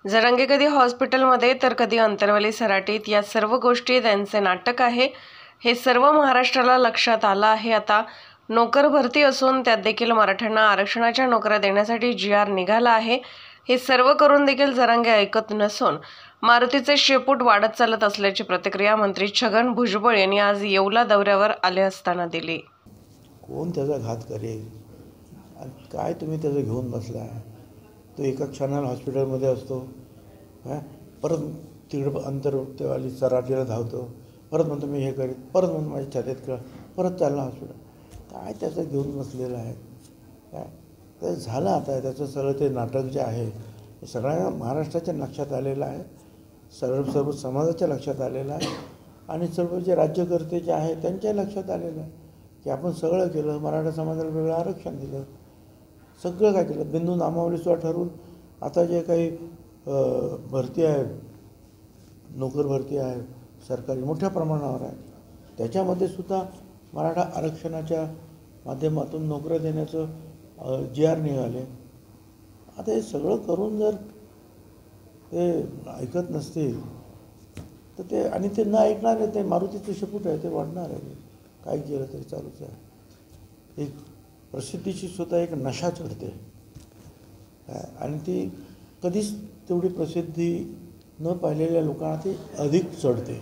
जरांगे कधी हॉस्पिटलमध्ये तर कधी अंतरवली सराटीत, या सर्व गोष्टी त्यांचे नाटक आहे. हे सर्व महाराष्ट्राला लक्षात आलं आहे. आता नोकर भरती असून त्यात देखील मराठ्यांना आरक्षणाच्या नोकऱ्या देण्यासाठी GR निघाला आहे. हे सर्व करून देखील जरांगे ऐकत नसून मारुतीचे शेपूट वाढत चालत असल्याची प्रतिक्रिया मंत्री छगन भुजबळ यांनी आज येवला दौऱ्यावर आले असताना दिली. कोण त्याचा घात करेल आणि काय तुम्ही त्याचं घेऊन बसला? तो एका क्षणाला हॉस्पिटलमध्ये असतो, परत तिकडं अंतरवाली सराटीला धावतो, परत म्हणतो मी हे करीत, परत म्हणतो माझ्या छातीत कळ, परत चालला हॉस्पिटल. काय त्याचं घेऊन बसलेलं आहे? काय तर झालं आता त्याचं सगळं ते नाटक जे आहे हे सगळ्या महाराष्ट्राच्या लक्षात आलेलं आहे, सर्व समाजाच्या लक्षात आलेलं आहे आणि सर्व जे राज्यकर्ते जे आहे त्यांच्या लक्षात आलेलं आहे की आपण सगळं केलं, मराठा समाजाला वेगळं आरक्षण दिलं, सगळं काय केलं, बिंदू नामावलीसुद्धा ठरवून आता जे काही भरती आहे, नोकर भरती आहे सरकारी मोठ्या प्रमाणावर आहे, त्याच्यामध्ये सुद्धा मराठा आरक्षणाच्या माध्यमातून नोकऱ्या देण्याचं GR निघाले. आता हे सगळं करून जर ते ऐकत नसतील तर ते आणि ते न ऐकणारे ते मारुतीचे शेपूट आहे ते वाढणार आहे. काय केलं तरी चालूच आहे. एक प्रसिद्धीची सुद्धा एक नशा चढते आणि ती कधीच तेवढी प्रसिद्धी न पाहिलेल्या लोकांना ती अधिक चढते.